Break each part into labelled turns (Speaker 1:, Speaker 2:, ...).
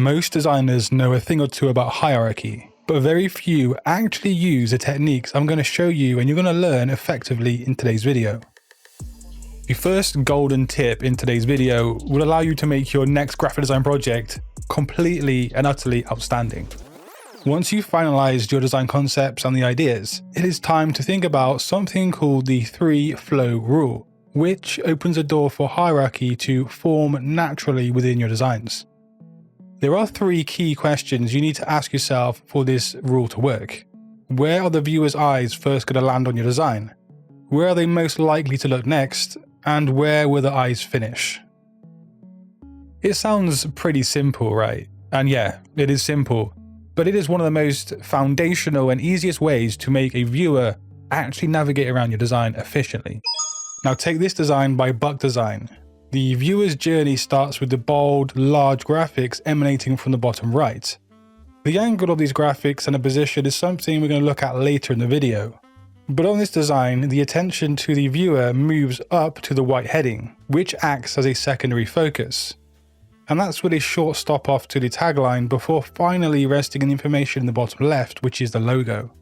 Speaker 1: Most designers know a thing or two about hierarchy, but very few actually use the techniques I'm going to show you and you're going to learn effectively in today's video. The first golden tip in today's video will allow you to make your next graphic design project completely and utterly outstanding. Once you've finalized your design concepts and the ideas, it is time to think about something called the 3-flow rule, which opens a door for hierarchy to form naturally within your designs. There are 3 key questions you need to ask yourself for this rule to work. Where are the viewer's eyes first going to land on your design? Where are they most likely to look next? And where will the eyes finish? It sounds pretty simple, right? And yeah, it is simple, but it is one of the most foundational and easiest ways to make a viewer actually navigate around your design efficiently. Now take this design by Buck Design. The viewer's journey starts with the bold, large graphics emanating from the bottom right. The angle of these graphics and the position is something we're going to look at later in the video. But on this design, the attention to the viewer moves up to the white heading, which acts as a secondary focus. And that's with a short stop off to the tagline before finally resting on the information in the bottom left, which is the logo.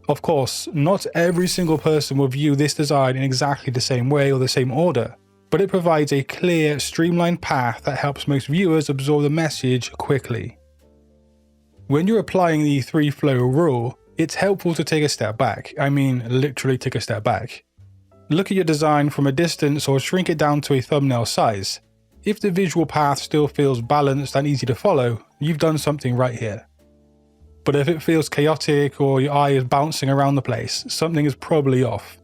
Speaker 1: Of course, not every single person will view this design in exactly the same way or the same order, but it provides a clear, streamlined path that helps most viewers absorb the message quickly. When you're applying the 3-flow rule, it's helpful to take a step back. I mean, literally take a step back. Look at your design from a distance or shrink it down to a thumbnail size. If the visual path still feels balanced and easy to follow, you've done something right here. But if it feels chaotic or your eye is bouncing around the place, something is probably off.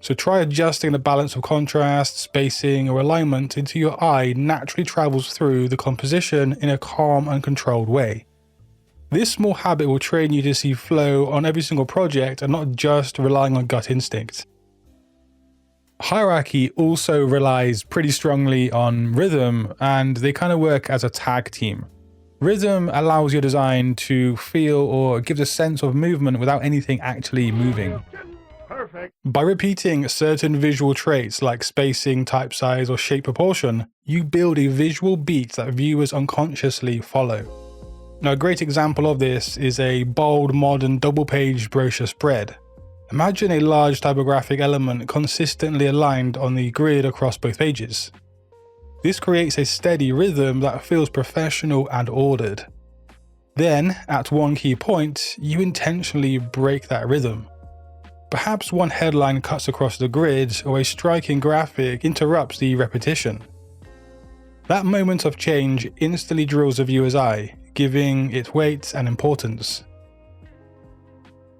Speaker 1: So try adjusting the balance of contrast, spacing, or alignment until your eye naturally travels through the composition in a calm and controlled way. This small habit will train you to see flow on every single project and not just relying on gut instinct. Hierarchy also relies pretty strongly on rhythm, and they kind of work as a tag team. Rhythm allows your design to feel or gives a sense of movement without anything actually moving.
Speaker 2: Perfect.
Speaker 1: By repeating certain visual traits like spacing, type size, or shape proportion, you build a visual beat that viewers unconsciously follow. Now, a great example of this is a bold, modern double-page brochure spread. Imagine a large typographic element consistently aligned on the grid across both pages. This creates a steady rhythm that feels professional and ordered. Then, at one key point, you intentionally break that rhythm. Perhaps one headline cuts across the grid or a striking graphic interrupts the repetition. That moment of change instantly draws the viewer's eye, giving it weight and importance.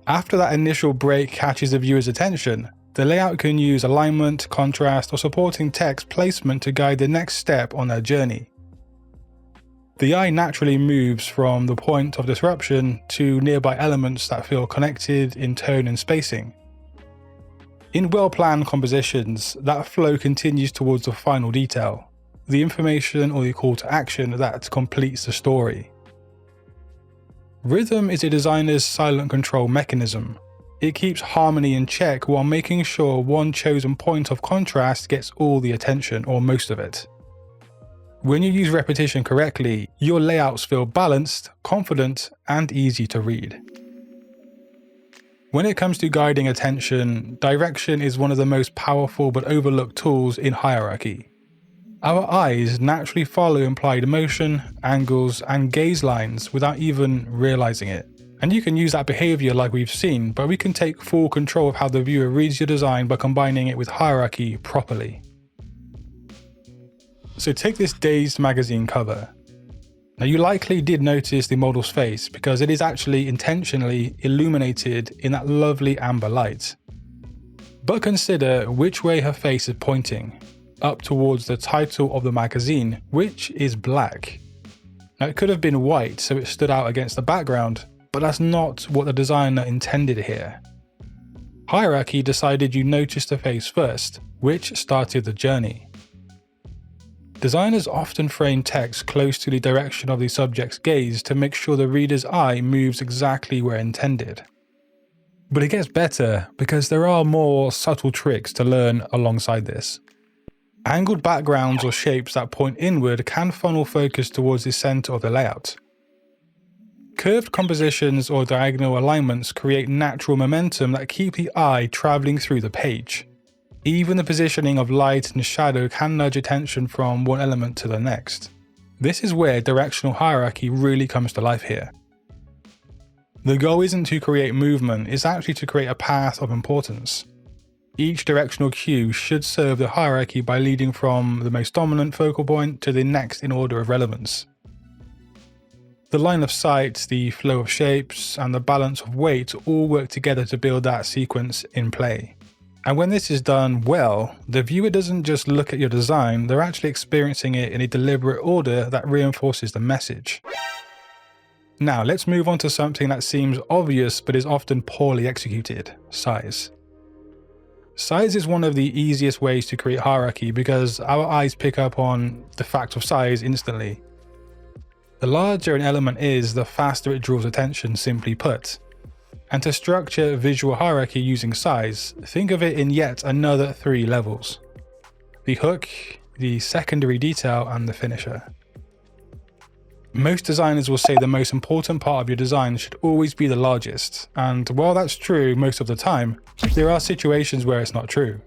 Speaker 1: After that initial break catches the viewer's attention, the layout can use alignment, contrast, or supporting text placement to guide the next step on their journey. The eye naturally moves from the point of disruption to nearby elements that feel connected in tone and spacing. In well-planned compositions, that flow continues towards the final detail, the information or the call to action that completes the story. Rhythm is a designer's silent control mechanism. It keeps harmony in check while making sure one chosen point of contrast gets all the attention, or most of it. When you use repetition correctly, your layouts feel balanced, confident, and easy to read. When it comes to guiding attention, direction is one of the most powerful but overlooked tools in hierarchy. Our eyes naturally follow implied motion, angles, and gaze lines without even realizing it. And you can use that behavior like we've seen, but we can take full control of how the viewer reads your design by combining it with hierarchy properly. So take this Dazed magazine cover. Now you likely did notice the model's face because it is actually intentionally illuminated in that lovely amber light. But consider which way her face is pointing, up towards the title of the magazine, which is black. Now it could have been white so it stood out against the background, but that's not what the designer intended here. Hierarchy decided you noticed the face first, which started the journey. Designers often frame text close to the direction of the subject's gaze to make sure the reader's eye moves exactly where intended. But it gets better because there are more subtle tricks to learn alongside this. Angled backgrounds or shapes that point inward can funnel focus towards the center of the layout. Curved compositions or diagonal alignments create natural momentum that keep the eye traveling through the page. Even the positioning of light and shadow can nudge attention from one element to the next. This is where directional hierarchy really comes to life here. The goal isn't to create movement, it's actually to create a path of importance. Each directional cue should serve the hierarchy by leading from the most dominant focal point to the next in order of relevance. The line of sight, the flow of shapes, and the balance of weight all work together to build that sequence in play. And when this is done well, the viewer doesn't just look at your design, they're actually experiencing it in a deliberate order that reinforces the message. Now let's move on to something that seems obvious but is often poorly executed: size. Size is one of the easiest ways to create hierarchy because our eyes pick up on the fact of size instantly. The larger an element is, the faster it draws attention, simply put. And to structure visual hierarchy using size, think of it in yet another 3 levels: the hook, the secondary detail, and the finisher. Most designers will say the most important part of your design should always be the largest, and while that's true most of the time, there are situations where it's not true.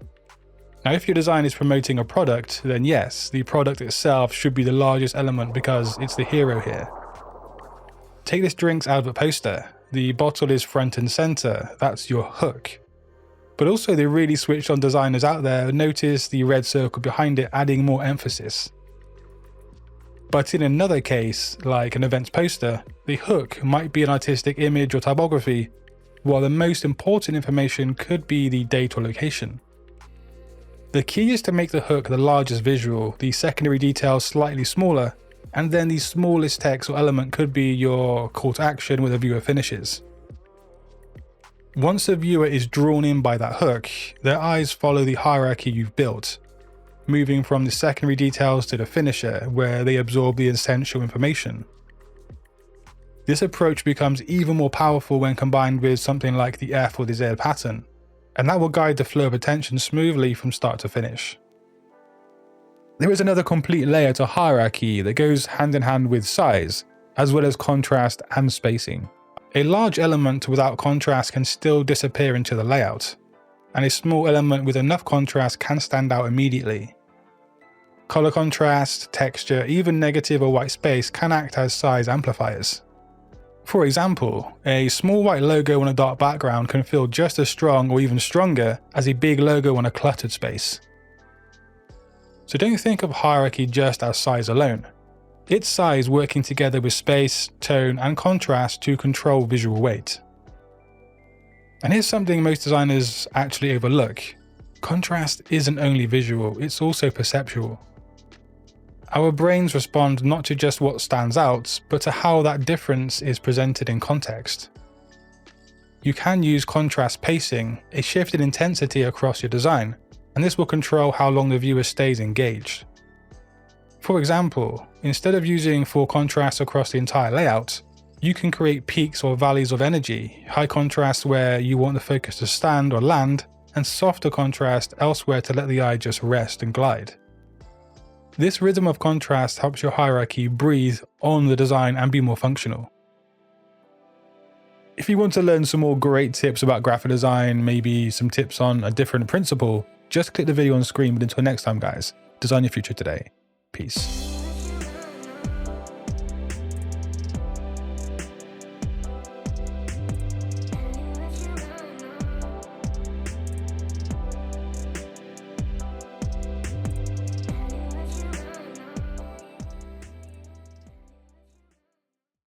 Speaker 1: Now, if your design is promoting a product, then yes, the product itself should be the largest element because it's the hero here. Take this drink's advert poster. The bottle is front and center, that's your hook. But also the really switched on designers out there notice the red circle behind it adding more emphasis. But in another case, like an events poster, the hook might be an artistic image or typography, while the most important information could be the date or location. The key is to make the hook the largest visual, the secondary details slightly smaller, and then the smallest text or element could be your call to action where the viewer finishes. Once the viewer is drawn in by that hook, their eyes follow the hierarchy you've built, moving from the secondary details to the finisher where they absorb the essential information. This approach becomes even more powerful when combined with something like the F or the Z pattern, and that will guide the flow of attention smoothly from start to finish. There is another complete layer to hierarchy that goes hand in hand with size, as well as contrast and spacing. A large element without contrast can still disappear into the layout, and a small element with enough contrast can stand out immediately. Color contrast, texture, even negative or white space can act as size amplifiers. For example, a small white logo on a dark background can feel just as strong or even stronger as a big logo on a cluttered space. So don't think of hierarchy just as size alone. It's size working together with space, tone, and contrast to control visual weight. And here's something most designers actually overlook. Contrast isn't only visual, it's also perceptual. Our brains respond not to just what stands out, but to how that difference is presented in context. You can use contrast pacing, a shift in intensity across your design, and this will control how long the viewer stays engaged. For example, instead of using full contrast across the entire layout, you can create peaks or valleys of energy, high contrast where you want the focus to stand or land, and softer contrast elsewhere to let the eye just rest and glide. This rhythm of contrast helps your hierarchy breathe on the design and be more functional. If you want to learn some more great tips about graphic design, maybe some tips on a different principle, just click the video on screen. But until next time guys, design your future today. Peace.